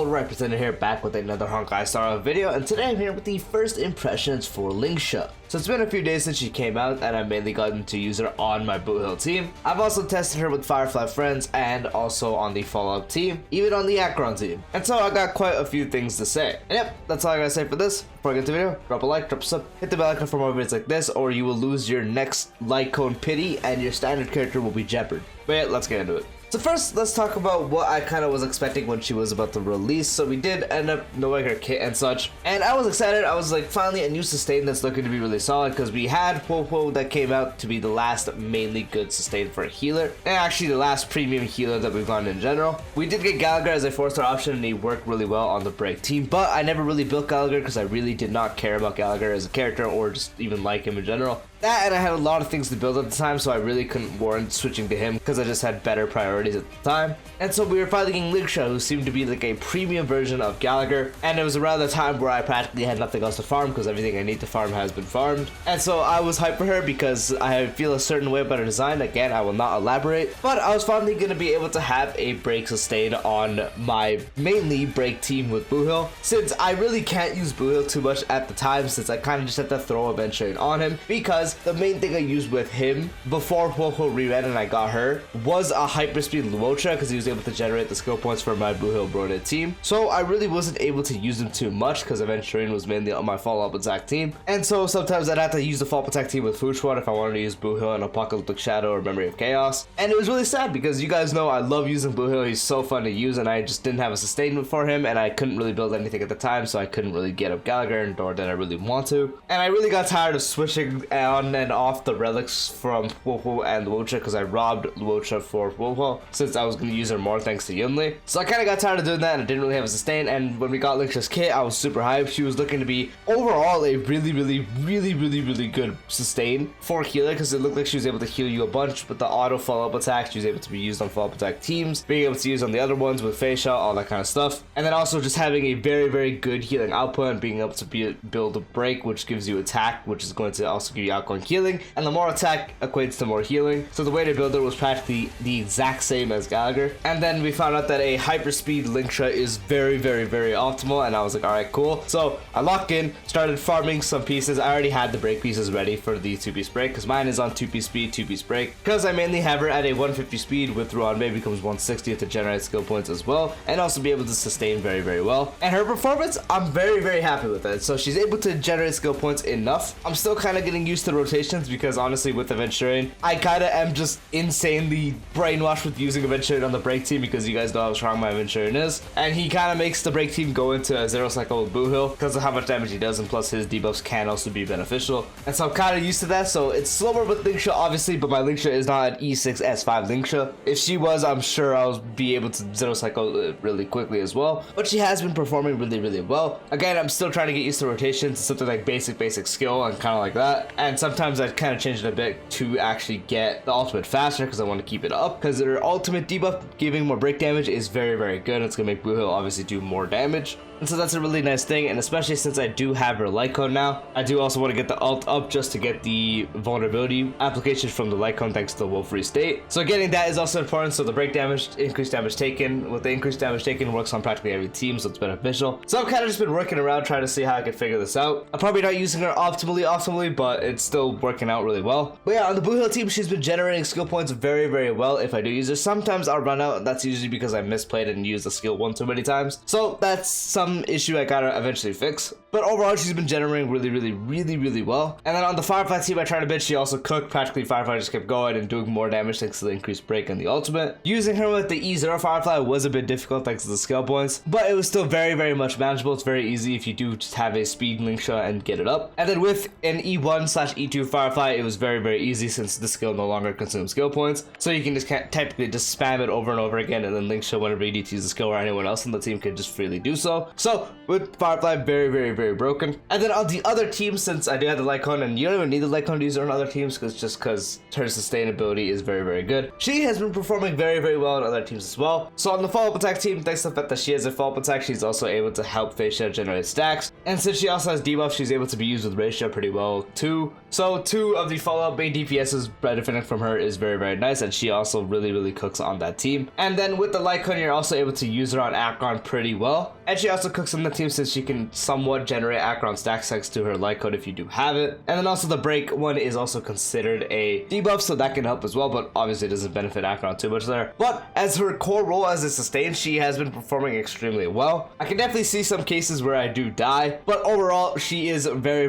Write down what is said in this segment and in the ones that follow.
Alright, Pretender here, back with another Honkai style video, and today I'm here with the first impressions for Lingsha. So it's been a few days since she came out, and I've mainly gotten to use her on my Blue Hill team. I've also tested her with Firefly friends, and also on the follow-up team, even on the Acheron team. And so I got quite a few things to say. And yep, that's all I gotta say for this. Before I get to the video, drop a like, drop a sub, hit the bell icon for more videos like this, or you will lose your next like cone pity, and your standard character will be jeoparded. But yeah, let's get into it. So first, let's talk about what I kind of was expecting when she was about to release. So we did end up knowing her kit and such, and I was excited. I was like, finally a new sustain that's looking to be really solid, because we had Popo that came out to be the last mainly good sustain for a healer, and actually the last premium healer that we've gotten in general. We did get Gallagher as a 4-star option, and he worked really well on the break team, but I never really built Gallagher because I really did not care about Gallagher as a character or just even like him in general. That, and I had a lot of things to build at the time, so I really couldn't warrant switching to him because I just had better priorities at the time. And so we were finally getting Lingsha, who seemed to be like a premium version of Gallagher, and it was around the time where I practically had nothing else to farm because everything I need to farm has been farmed. And so I was hyped for her because I feel a certain way about her design. Again, I will not elaborate, but I was finally going to be able to have a break sustain on my mainly break team with Blue Hill, since I really can't use Blue Hill too much at the time, since I kind of just had to throw Aventurine on him, because the main thing I used with him before Popo reran and I got her was a hyperspeed Luocha, because he was able to generate the skill points for my Blue Hill Broaded team. So I really wasn't able to use him too much because Aventurine was mainly on my follow-up attack team. And so sometimes I'd have to use the follow-up attack team with Feixiao if I wanted to use Blue Hill and Apocalyptic Shadow or Memory of Chaos. And it was really sad because you guys know I love using Blue Hill. He's so fun to use, and I just didn't have a sustainment for him, and I couldn't really build anything at the time, so I couldn't really get up Gallagher, nor did I really want to. And I really got tired of switching on and off the relics from Popo and Luocha because I robbed Luocha for Popo since I was going to use her more thanks to Yunli. So I kind of got tired of doing that, and I didn't really have a sustain. And when we got Lingsha's kit, I was super hyped. She was looking to be overall a really good sustain for healer, because it looked like she was able to heal you a bunch with the auto follow-up attack. She was able to be used on follow-up attack teams, being able to use on the other ones with Feixiao, all that kind of stuff. And then also just having a very good healing output and being able to build a break, which gives you attack, which is going to also give you outgoing healing, and the more attack equates to more healing. So the way to build it was practically the exact same as Gallagher. And then we found out that a hyperspeed Lingsha is very optimal, and I was like, alright, cool. So I locked in, started farming some pieces. I already had the break pieces ready for the 2-piece break, because mine is on 2-piece speed, 2-piece break, because I mainly have her at a 150 speed with Ruanbei becomes 160 to generate skill points as well, and also be able to sustain very well. And her performance, I'm very happy with it. So she's able to generate skill points enough. I'm still kind of getting used to rotations, because honestly with Aventurine, I kind of am just insanely brainwashed with using Aventurine on the break team, because you guys know how strong my Aventurine is, and he kind of makes the break team go into a 0 cycle with Blue Hill because of how much damage he does, and plus his debuffs can also be beneficial. And so I'm kind of used to that. So it's slower with Lingsha obviously, but my Lingsha is not an E6 S5 Lingsha. If she was, I'm sure I'll be able to 0 cycle really quickly as well, but she has been performing really well. Again, I'm still trying to get used to rotations, something like basic skill and kind of like that, and sometimes I kind of change it a bit to actually get the ultimate faster because I want to keep it up, because their ultimate debuff giving more break damage is very good. It's gonna make Blue Hill obviously do more damage, and so that's a really nice thing. And especially since I do have her light cone now, I do also want to get the ult up just to get the vulnerability application from the light cone thanks to the wolf-free state. So getting that is also important. So the break damage, increased damage taken, with the increased damage taken works on practically every team, so it's beneficial. So I've kind of just been working around trying to see how I can figure this out. I'm probably not using her optimally, but it's still working out really well. But yeah, on the Blue Hill team, she's been generating skill points very well if I do use her. Sometimes I'll run out, and that's usually because I misplayed and used the skill one too many times. So that's some issue I gotta eventually fix. But overall, she's been generating really well. And then on the Firefly team, I tried a bit. She also cooked. Practically Firefly just kept going and doing more damage thanks to the increased break and the ultimate. Using her with the E0 Firefly was a bit difficult thanks to the skill points, but it was still very much manageable. It's very easy if you do just have a speed Lingsha and get it up. And then with an E1/E2 Firefly, it was very easy since the skill no longer consumes skill points. So you can just technically just spam it over and over again, and then Lingsha, whenever you need to use the skill, or anyone else on the team can just freely do so. So with Firefly, very broken. And then on the other team, since I do have the light cone, and you don't even need the light cone to use her on other teams, because her sustainability is very good. She has been performing very well on other teams as well. So on the follow-up attack team, thanks to the fact that she has a follow-up attack, she's also able to help Feixiao generate stacks. And since she also has debuff, she's able to be used with ratio pretty well too. So 2 of the follow-up main DPSs benefiting from her is very, very nice, and she also really cooks on that team. And then with the Lycon, you're also able to use her on Acheron pretty well. And she also cooks on the team since she can somewhat generate Acheron stacks thanks to her Lycon if you do have it. And then also the break one is also considered a debuff, so that can help as well, but obviously it doesn't benefit Acheron too much there. But as her core role as a sustain, she has been performing extremely well. I can definitely see some cases where I do die, but overall she is very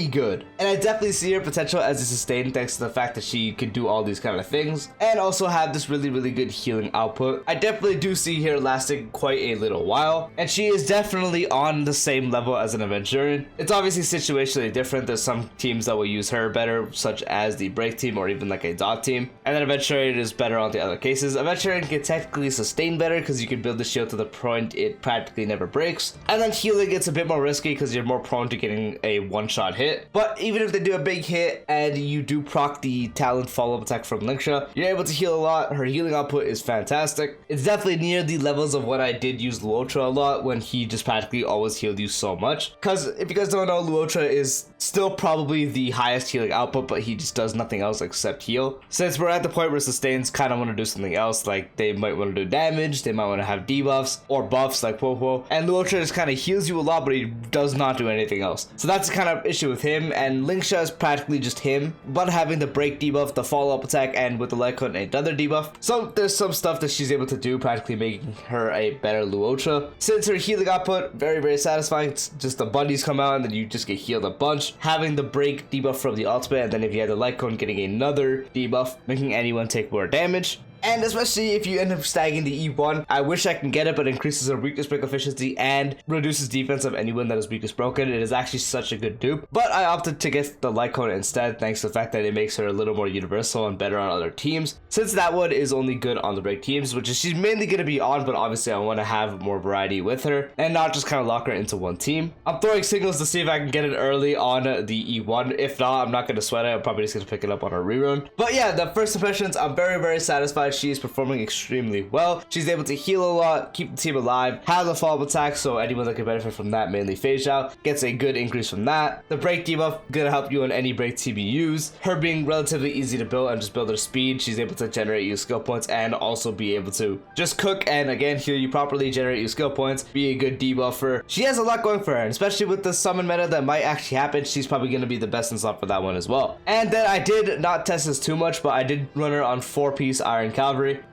good. And I definitely see her potential as a sustain thanks to the fact that she can do all these kind of things and also have this really good healing output. I definitely do see her lasting quite a little while, and she is definitely on the same level as an Aventurine. It's obviously situationally different. There's some teams that will use her better, such as the break team or even like a dot team, and then Aventurine is better on the other cases. Aventurine can technically sustain better because you can build the shield to the point it practically never breaks, and then healing gets a bit more risky because you're more prone to getting a one-shot hit. But even if they do a big hit and you do proc the talent follow-up attack from Lingsha, you're able to heal a lot. Her healing output is fantastic. It's definitely near the levels of what I did use Luotra a lot when he just practically always healed you so much. Because if you guys don't know, Luotra is still probably the highest healing output, but he just does nothing else except heal. Since we're at the point where sustains kind of want to do something else, like they might want to do damage, they might want to have debuffs or buffs like Popo, and Luotra just kind of heals you a lot, but he does not do anything else. So that's the kind of issue with him, and Lingsha is practically just him, but having the break debuff, the follow-up attack, and with the Lycon another debuff. So there's some stuff that she's able to do, practically making her a better Luotra. Since her healing output, very satisfying. It's just the buddies come out and then you just get healed a bunch. Having the break debuff from the ultimate, and then if you had the Lycon, getting another debuff, making anyone take more damage. And especially if you end up stagging the E1, I wish I can get it, but increases her weakness break efficiency and reduces defense of anyone that is weakness broken. It is actually such a good dupe. But I opted to get the Lycon instead, thanks to the fact that it makes her a little more universal and better on other teams. Since that one is only good on the break teams, which is she's mainly going to be on, but obviously I want to have more variety with her and not just kind of lock her into one team. I'm throwing signals to see if I can get it early on the E1. If not, I'm not going to sweat it. I'm probably just going to pick it up on a rerun. But yeah, the first impressions, I'm very satisfied. She is performing extremely well. She's able to heal a lot, keep the team alive, have the follow-up attack, so anyone that can benefit from that, mainly Feixiao, gets a good increase from that. The break debuff gonna help you on any break team you use. Her being relatively easy to build and just build her speed, she's able to generate you skill points and also be able to just cook and again heal you properly, generate you skill points, be a good debuffer. She has a lot going for her, and especially with the summon meta that might actually happen, she's probably gonna be the best in slot for that one as well. And then I did not test this too much, but I did run her on 4-piece Iron Cavalry.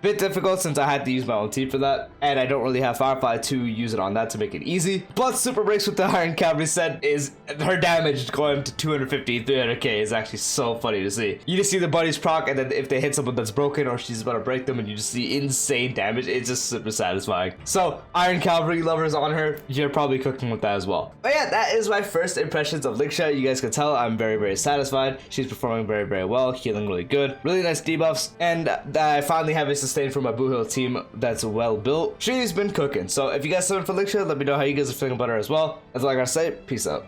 Bit difficult since I had to use my own team for that, and I don't really have Firefly to use it on that to make it easy. But super breaks with the Iron Cavalry set is her damage going to 250, 300k is actually so funny to see. You just see the buddies proc, and then if they hit someone that's broken or she's about to break them, and you just see insane damage, it's just super satisfying. So Iron Cavalry lovers on her, you're probably cooking with that as well. But yeah, that is my first impressions of Lingsha. You guys can tell I'm very satisfied. She's performing very well, healing really good, really nice debuffs, and I finally have a sustain for my Boo Hill team that's well built. She's been cooking. So if you guys have for Lingsha, let me know how you guys are feeling about her as well. That's all I gotta say. Peace out.